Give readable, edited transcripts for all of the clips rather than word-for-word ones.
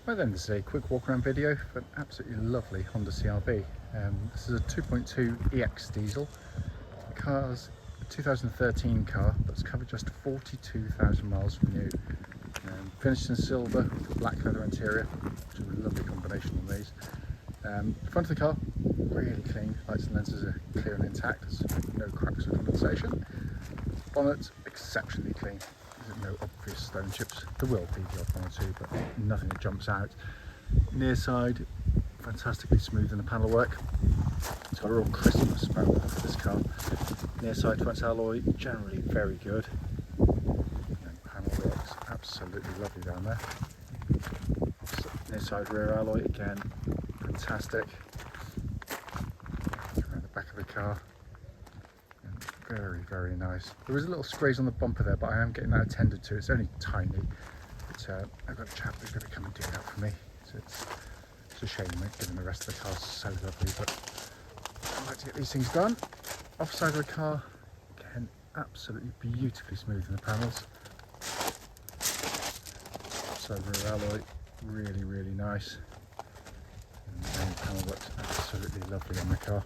Right then, this is a quick walk around video for an absolutely lovely Honda CR-V. This is a 2.2 EX diesel. The car's a 2013 car, but it's covered just 42,000 miles from new. Finished in silver with a black leather interior, which is a lovely combination on these. The front of the car, really clean. Lights and lenses are clear and intact. There's no cracks or condensation. Bonnet, exceptionally clean. There's no obvious stone chips. There will be the odd one or two, but nothing that jumps out. Near side, fantastically smooth in the panel work. It's got a real crispness about this car. Near side front alloy, generally very good. And panel works absolutely lovely down there. Near side rear alloy, again, fantastic. Around the back of the car. Very, very nice. There was a little scraze on the bumper there, but I am getting that attended to. It's only tiny, but I've got a chap who's going to come and do that for me. So it's a shame, mate, given the rest of the car's so lovely, but I like to get these things done. Offside of the car, again, absolutely beautifully smooth in the panels. Offside rear alloy, really, really nice. And the main panel looks absolutely lovely on the car.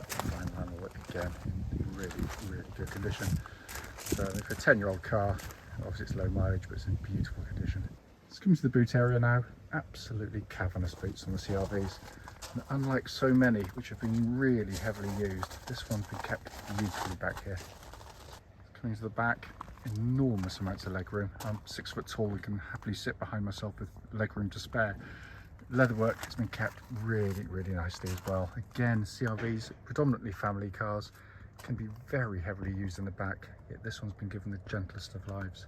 Fine panel work again. Really, really good condition. So for a 10-year-old car, obviously it's low mileage, but it's in beautiful condition. Let's come to the boot area now. Absolutely cavernous boots on the CR-Vs. And unlike so many which have been really heavily used, this one's been kept beautifully back here. Coming to the back, enormous amounts of leg room. I'm 6 foot tall and can happily sit behind myself with leg room to spare. Leatherwork has been kept really, really nicely as well. Again, CR-Vs, predominantly family cars, can be very heavily used in the back, yet this one's been given the gentlest of lives.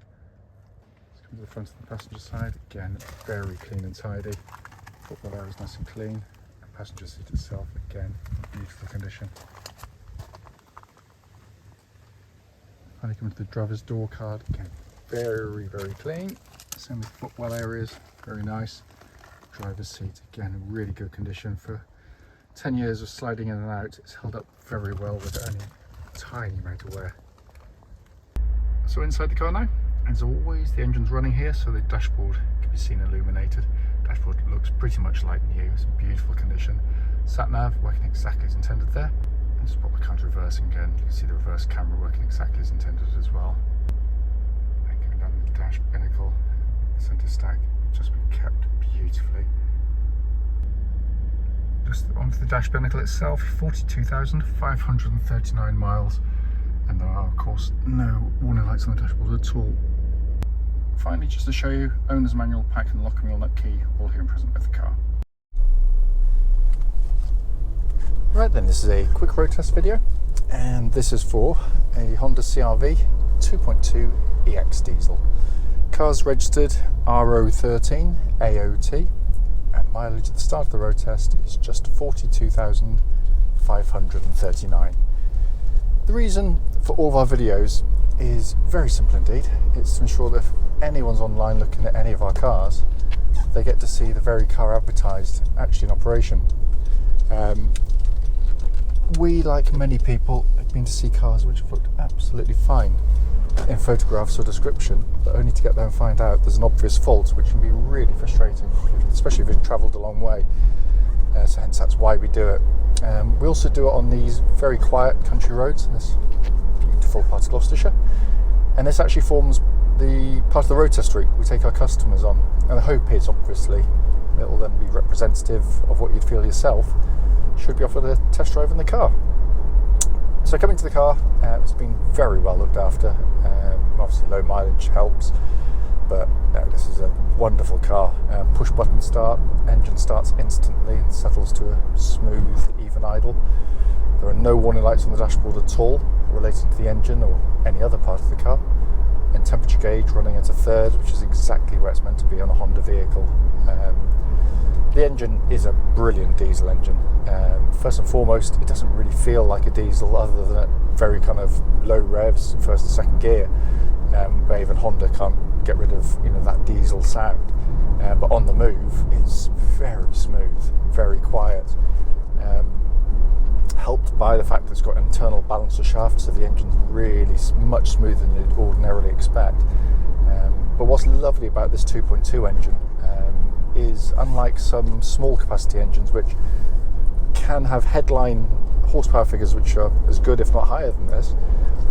Let's come to the front of the passenger side. Again, very clean and tidy. Footwell area is nice and clean. The passenger seat itself, again, beautiful condition. Finally coming to the driver's door card. Again, very, very clean. Same with footwell areas, very nice. Driver's seat, again, in really good condition. For 10 years of sliding in and out, it's held up very well with only a tiny amount of wear. So inside the car now, as always, the engine's running here, so the dashboard can be seen illuminated. Dashboard looks pretty much like new, it's in beautiful condition. Sat nav working exactly as intended there. And just pop the car into reverse again, you can see the reverse camera working exactly as intended as well. And coming down the dash binnacle, the centre stack, just been kept beautifully. Just onto the dash binnacle itself, 42,539 miles, and there are of course no warning lights on the dashboard at all. Finally, just to show you, owner's manual, pack and lock and wheel nut key, all here and present with the car. Right then, this is a quick road test video, and this is for a Honda CR-V 2.2 EX diesel. Car's registered RO13AOT, and mileage at the start of the road test is just 42,539. The reason for all of our videos is very simple indeed. It's to ensure that if anyone's online looking at any of our cars, they get to see the very car advertised actually in operation. We, like many people, have been to see cars which have looked absolutely fine in photographs or description, but only to get there and find out there's an obvious fault, which can be really frustrating, especially if you've travelled a long way. So hence that's why we do it. We also do it on these very quiet country roads in this beautiful part of Gloucestershire, and this actually forms the part of the road test route we take our customers on, and the hope is obviously it will then be representative of what you'd feel yourself should be offered a test drive in the car. So coming to the car, it's been very well looked after. Obviously low mileage helps, but this is a wonderful car. Push button start, engine starts instantly and settles to a smooth, even idle. There are no warning lights on the dashboard at all relating to the engine or any other part of the car. And temperature gauge running at a third, which is exactly where it's meant to be on a Honda vehicle. The engine is a brilliant diesel engine. First and foremost, it doesn't really feel like a diesel other than at very kind of low revs, first and second gear, where even Honda can't get rid of that diesel sound. But on the move, it's very smooth, very quiet. Helped by the fact that it's got an internal balancer shaft, so the engine's really much smoother than you'd ordinarily expect. But what's lovely about this 2.2 engine is, unlike some small capacity engines which can have headline horsepower figures which are as good if not higher than this,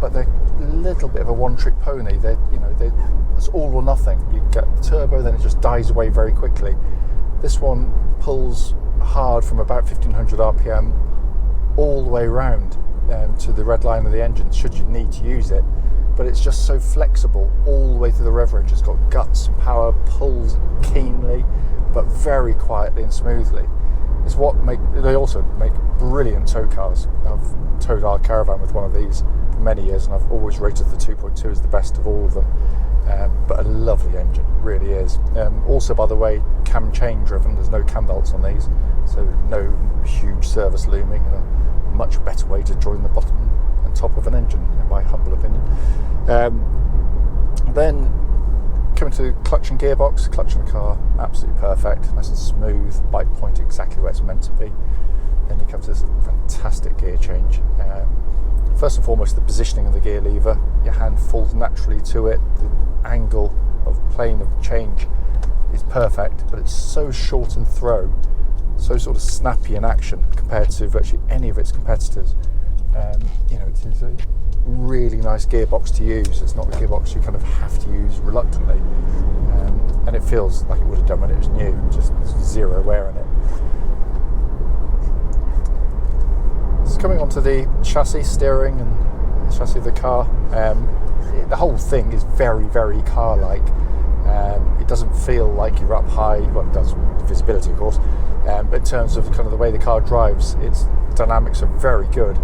but they're a little bit of a one-trick pony. It's all or nothing. You get the turbo, then it just dies away very quickly. This one pulls hard from about 1500 RPM all the way around to the red line of the engine should you need to use it, but it's just so flexible all the way through the rev range. It's got guts, power, pulls keenly but very quietly and smoothly. They also make brilliant tow cars. I've towed our caravan with one of these for many years, and I've always rated the 2.2 as the best of all of them. But a lovely engine, really is. Also, by the way, cam chain driven. There's no cam belts on these, so no huge service looming, and a much better way to join the bottom and top of an engine, in my humble opinion. Then coming to clutch and gearbox. Clutch in the car, absolutely perfect, nice and smooth, bike point exactly where it's meant to be. Then you come to this fantastic gear change. First and foremost, the positioning of the gear lever. Your hand falls naturally to it. The angle of plane of change is perfect, but it's so short in throw, so sort of snappy in action compared to virtually any of its competitors. It is a really nice gearbox to use. It's not a gearbox you kind of have to use reluctantly, and it feels like it would have done when it was new, just zero wear in it. So coming onto the chassis, steering and the chassis of the car, the whole thing is very, very car-like. It doesn't feel like you're up high. Well, it does, visibility of course, but in terms of kind of the way the car drives, its dynamics are very good.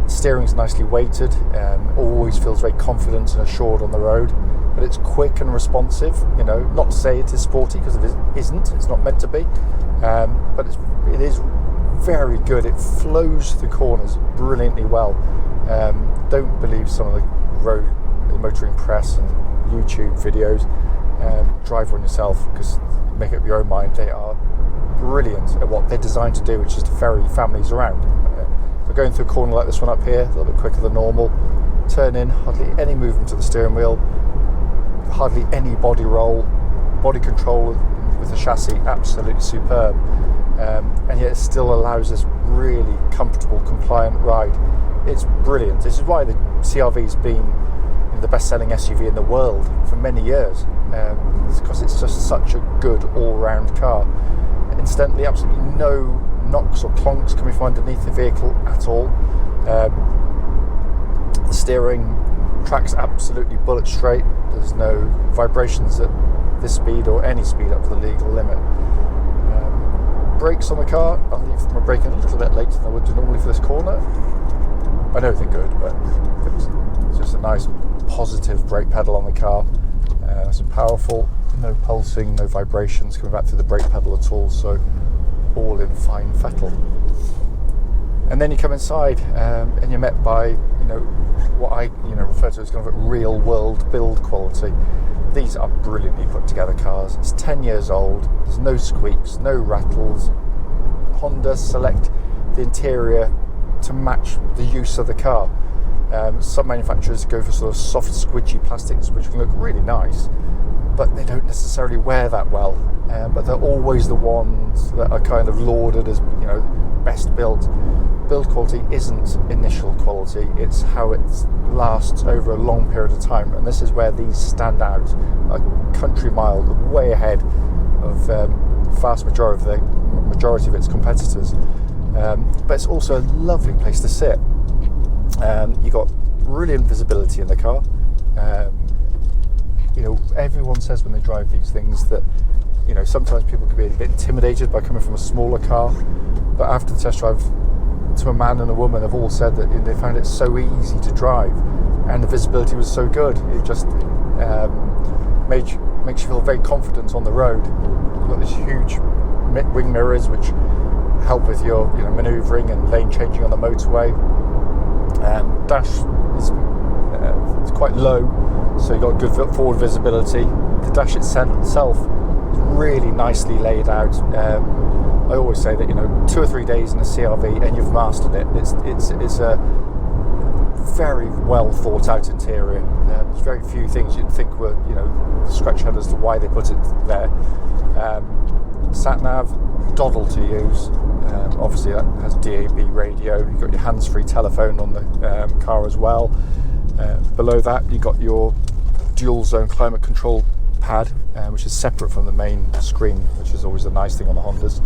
Steering's nicely weighted, always feels very confident and assured on the road, but it's quick and responsive. Not to say it is sporty, because it isn't. It's not meant to be, but it is very good. It flows through corners brilliantly well. Don't believe some of the motoring press and YouTube videos. Drive one yourself, because make up your own mind. They are brilliant at what they're designed to do, which is to ferry families around. We're going through a corner like this one up here, a little bit quicker than normal. Turn in, hardly any movement to the steering wheel, hardly any body roll, body control with the chassis absolutely superb, and yet it still allows this really comfortable, compliant ride. It's brilliant. This is why the CR-V's been the best-selling SUV in the world for many years. It's because it's just such a good all-round car. Incidentally, absolutely no knocks or clonks coming from underneath the vehicle at all. The steering tracks absolutely bullet straight. There's no vibrations at this speed or any speed up to the legal limit. Brakes on the car, I'll leave them braking a little bit later than I would do normally for this corner. I know they're good, but it's just a nice positive brake pedal on the car. Nice and powerful, no pulsing, no vibrations coming back through the brake pedal at all, so all in fine fettle. And then you come inside, and you're met by what I refer to as kind of a real world build quality. These are brilliantly put together cars. It's 10 years old, there's no squeaks, no rattles. Honda select the interior to match the use of the car. Some manufacturers go for sort of soft, squidgy plastics, which can look really nice, but they don't necessarily wear that well. But they're always the ones that are kind of lauded as best built. Build quality isn't initial quality; it's how it lasts over a long period of time, and this is where these stand out a country mile, way ahead of vast majority of its competitors. But it's also a lovely place to sit. You've got brilliant visibility in the car. Everyone says when they drive these things that sometimes people can be a bit intimidated by coming from a smaller car, but after the test drive, to a man and a woman have all said that they found it so easy to drive, and the visibility was so good. It just makes you feel very confident on the road. You've got these huge wing mirrors which help with your manoeuvring and lane changing on the motorway. Dash is it's quite low, so you've got good forward visibility. The dash itself is really nicely laid out. I always say that 2 or 3 days in a CR-V and you've mastered it. It's a very well thought out interior. There's very few things you'd think were, scratch head as to why they put it there. Sat nav, doddle to use. Obviously that has DAB radio. You've got your hands-free telephone on the car as well. Below that you've got your dual zone climate control pad, which is separate from the main screen, which is always a nice thing on the Hondas.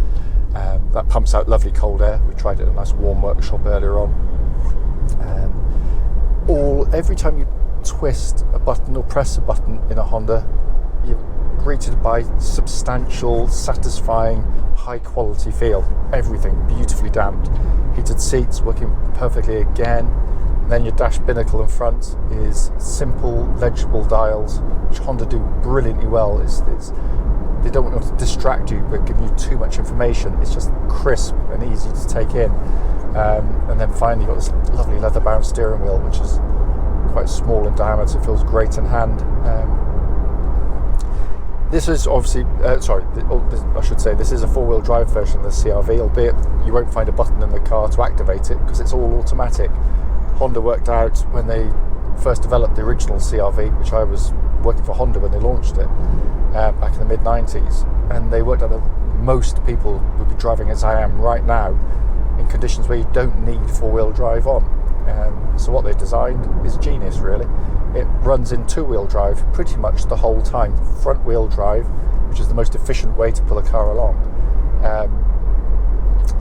That pumps out lovely cold air. We tried it at a nice warm workshop earlier on. Every time you twist a button or press a button in a Honda, you're greeted by substantial, satisfying, high quality feel. Everything beautifully damped. Heated seats working perfectly again. And then your dash binnacle in front is simple, legible dials, which Honda do brilliantly well. They don't want to distract you but give you too much information. It's just crisp and easy to take in. And then finally you've got this lovely leather bound steering wheel, which is quite small in diameter. It feels great in hand. This is obviously, I should say, this is a four-wheel drive version of the CR-V, albeit you won't find a button in the car to activate it because it's all automatic. Honda worked out when they first developed the original CR-V, which I was working for Honda when they launched it back in the mid-90s, and they worked out that most people would be driving as I am right now in conditions where you don't need four-wheel drive on. So what they designed is genius, really. It runs in two-wheel drive pretty much the whole time. Front-wheel drive, which is the most efficient way to pull a car along.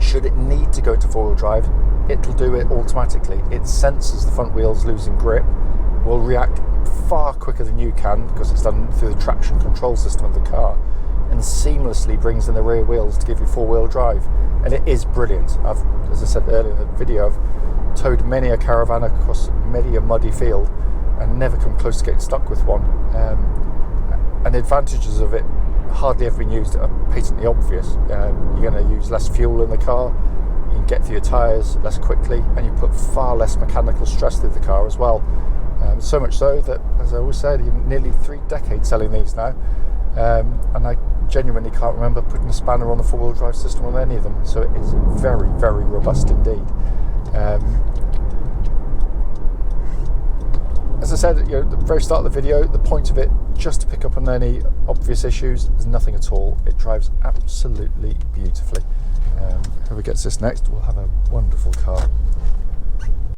Should it need to go into four-wheel drive, it'll do it automatically. It senses the front wheels losing grip, will react far quicker than you can because it's done through the traction control system of the car, and seamlessly brings in the rear wheels to give you four-wheel drive. And it is brilliant. As I said earlier in the video, I've towed many a caravan across many a muddy field and never come close to getting stuck with one. And the advantages of it hardly ever been used are patently obvious. You're going to use less fuel in the car, you can get through your tyres less quickly, and you put far less mechanical stress through the car as well. So much so that, as I always say, you're nearly 3 decades selling these now, and I genuinely can't remember putting a spanner on the four-wheel drive system on any of them. So it is very, very robust indeed. As I said at the very start of the video, the point of it, just to pick up on any obvious issues, there's nothing at all. It drives absolutely beautifully. Whoever gets this next will have a wonderful car.